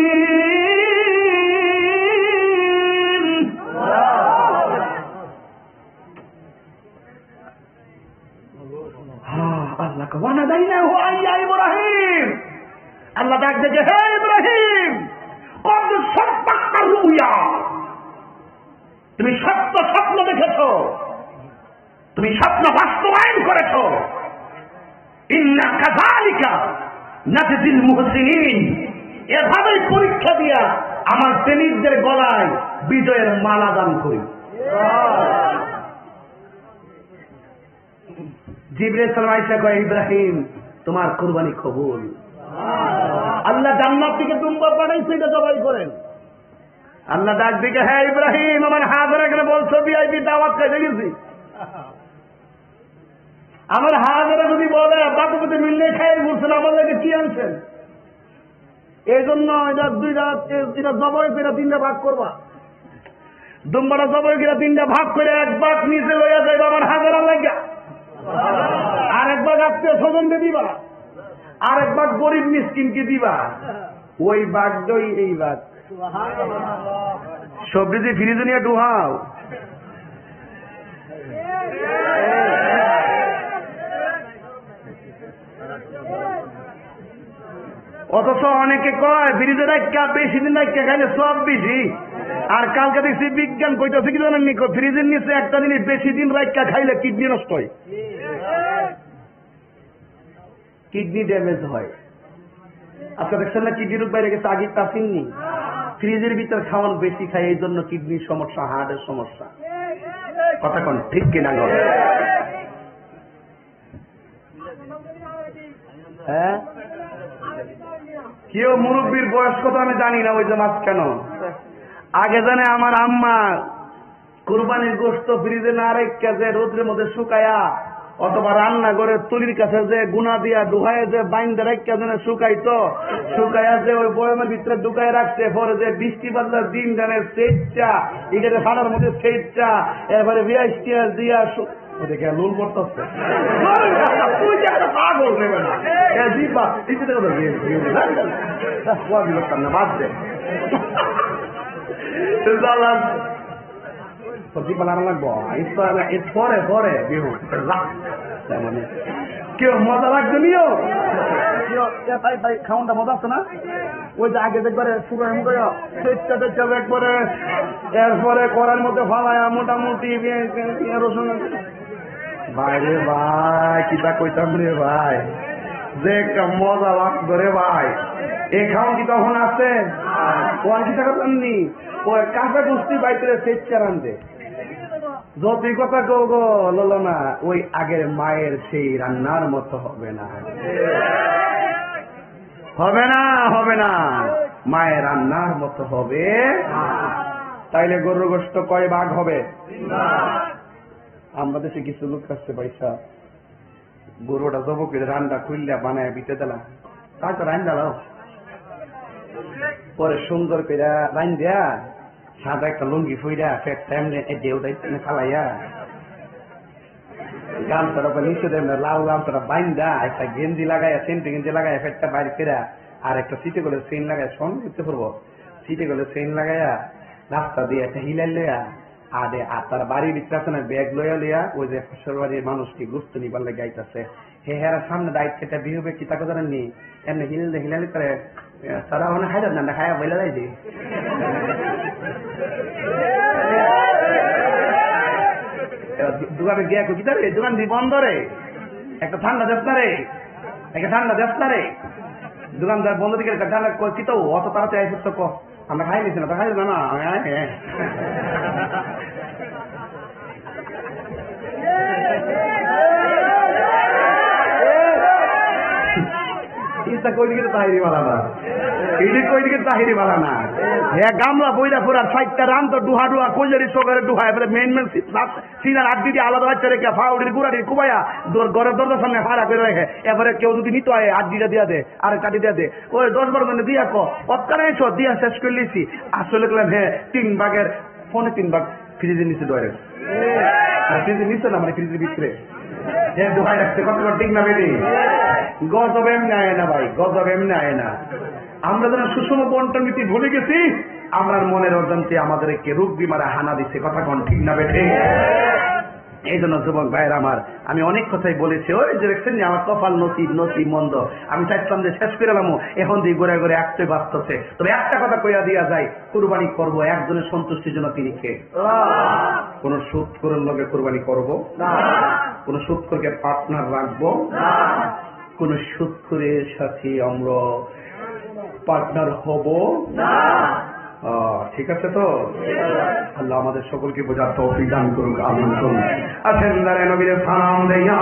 আল্লাহ ওয়ানাদাইনাহু আইয়া ইব্রাহিম। আল্লাহ ডাক দিয়ে হে ইব্রাহিম কদ সাদাক্তা রুয়া, তুমি সত্য স্বপ্ন দেখেছো, তুমি স্বপ্ন বাস্তবায়ন করেছো। ইন্না কাযালিকা নাজজিল মুহসিনিন, এভাবেই পরীক্ষা দিয়া আমার প্রেমিকদের গলায় বিজয়ের মালা দান করি। জিবরাইল সালাম আয়েশা কয় ইব্রাহিম তোমার কুরবানি কবুল। আল্লাহ জান্নাত থেকে দুম্বা পাঠাইছে, এটা জবাই করেন। আল্লাহ ডাক দিকে হ্যাঁ ইব্রাহিম আমার হাজার এখানে বলছো ভিআইপি দাওয়াত খাইতে গেছি, আমার হাজারা যদি বলে বাপুপতি মিললে খাই বলছেন আমার লাগে কি আনছেন, এই জন্য এটা এটা জবাই করে তিনটা ভাগ করবা। দুম্বাটা জবাই করে তিনটা ভাগ করে এক ভাগ নিচে লইয়া যাইবা আমার হাজারা লাগা, আরেক ভাগ আত্মীয় স্বজনকে দিবা, আরেক ভাগ গরিব মিসকিনকে দিবা। ওই ভাগই এই ভাগ। সবজি ফ্রিজে নিয়ে ডুহাও। অথচ অনেকে কয় ফ্রিজে রাখা বেশি দিন রাখা খাইলে সব বেশি। আর কালকে দেখছি বিজ্ঞান কইতেছে কি জানেন, ফ্রিজের নিচে একটা জিনিস বেশি দিন রাখা খাইলে কিডনি নষ্ট হয়, কিডনি ড্যামেজ হয়। আপনার দেখছেন না কিডনি রোগ বাইরে গেছে, আগে তা চিননি। ফ্রিজের ভিতর খাওয়ান বেশি খায় এই জন্য কিডনির সমস্যা, হার্টের সমস্যা। কথা কোন ঠিক কিনা? হ্যাঁ, কেউ মুরব্বীর বয়স কত আমি জানি না, ওই যে মাছ কেন আগে জানে আমার আম্মা কুরবানির গোশত ফ্রিজে না রেখে যে রোদ্রের মধ্যে শুকায়া অথবা রান্না করে তুলির কাছে যে গুনা দিয়া ডুহায় যে বাইন্দে রেখে যেন শুকাইতো, শুকাইয়া যে ওই বয়মের ভিতরে ঢুকাই রাখছে। পরে যে বৃষ্টি বাদলার দিন জানে সেটটা এখানে ফাড়ার মধ্যে সেটটা এবারে বিয়াস দিয়া ওদেরকে লোন করতেছে তুই যে একটা পাগল নেবে না দিবা না বাদ দে সবজি পালানো লাগবো পরে পরে বিহু মানে কেউ মজা লাগবে নিও খাওয়ানটা মজা আছে না ওই যে আগে দেখবারে শুকায় মুখায় একবারে এরপরে করার মধ্যে ফালায় মোটামুটি রসুন বাইরে ভাই কিতা কইতাম রে ভাই যে মজা লাগবে রে ভাই এই খাওয়ান কি তখন আছে ওয়ান কি টাকা পাননি ওই কাঁচা গুস্তি বাইতে সেচ্চার আনতে যতই কথা গো গো ললো না ওই আগের মায়ের সেই রান্নার মতো হবে না হবে না হবে না মায়ের রান্নার মতো হবে তাইলে গরুর গোশত কয় ভাগ হবে আমরা দেশে কিছু লোক আসছে পয়সা গরুটা জব করে রান্না খুললে বানায় বিতে দিলাম তারপর রান দাও পরে সুন্দর করে রান দেয়া সাদা একটা লুঙ্গি ফুইরা ফেট টাইমে দেউ দাইতে খালাইয়া গামছাটা নিচে দেন লাল গামছাটা বাইন্দা একটা গেঞ্জি লাগাইয়া সেন্টি গেঞ্জি লাগাইয়া ফেটটা বাইরে ফেরা আর একটা সিটে গেলে চেইন লাগাই সঙ্গে করতে পারবো সিটে গেলে চেইন লাগাইয়া রাস্তা দিয়ে একটা হিলাই লইয়া আদে আর তার বাড়ির ভিতরে আছে না ব্যাগ লইয়া লইয়া ওই যে ফসল বাড়ির মানুষকে গুস্ত নিবার লাগে আইতাছে হে হেরা সামনে দায়িত্বটা বিহবে কি তাকে জানেন নি এমনি হিলালি করে তারা অনেক খাই না খায়া বইলা যাইছে দোকানে গিয়া কি রে দোকান দিয়ে বন্ধ রে একটা ঠান্ডা দেশ না রে একটা ঠান্ডা দেশ না রে দোকানদার বন্ধ দিকে ঠান্ডা কি তো অত তাড়াতাড়ি আইসব তো আমরা খাই নিছি না খাই না গামলা বইরা ফোরার সাইডটা রান তো ডুহা ডুহা কইলারি সকালে ডুহায় বলে মেন মেন সিনার আট দিদি আলাদা বাচ্চা রেখে ফাউডির গুড়াটি কুবাইয়া ঘরের দরজার সামনে ফাড়া করে রেখে এবারে কেউ যদি নিতে হয় আট দিটা দিয়া দে আর কাটি দিয়া দে ওই 10-12 জনে দিয়া কতকার এসো দিয়া শেষ করে লিছি আসলে গেলাম হ্যাঁ 3 ভাগের ফোনে 3 ভাগ ফ্রিজের নিচে ডরে ফ্রিজের নিচে না মানে ফ্রিজের ভিতরে হ্যাঁ দোহাই রাখছে কত ঠিক না বেরি গজব এমনি আয় না ভাই গজব এমনি আয় না আমরা যেন সুষম বন্টন নীতি ভুলে গেছি আমরা মনের অজান্তে আমাদেরকে রোগ বিমারে হানা দিচ্ছে কথা কোন ঠিক না বেঠে এই জন্য যুবক ভাইয়ের আমার আমি অনেক কথাই বলেছি ওই যে দেখছেন আমার কপাল নসিব নসিব মন্দ আমি চাইছিলাম যে শেষ করে এলাম এখন দিয়ে ঘুরে ঘুরে একটু বাঁচতেছে তবে একটা কথা কইয়া দিয়া যায় কুরবানি করবো একজনের সন্তুষ্টির জন্য তিনি কে কোন সুদ করার লগে কুরবানি করবো না কোন সুদ করে পার্টনার রাখবো না কোন সুদ করে সাথে আমরা পার্টনার হব না ঠিক আছে তো আল্লাহ আমাদের সকলকে বোঝার তৌফিক দান করুক আমিন। আছেন নবীর সালাম দেয়া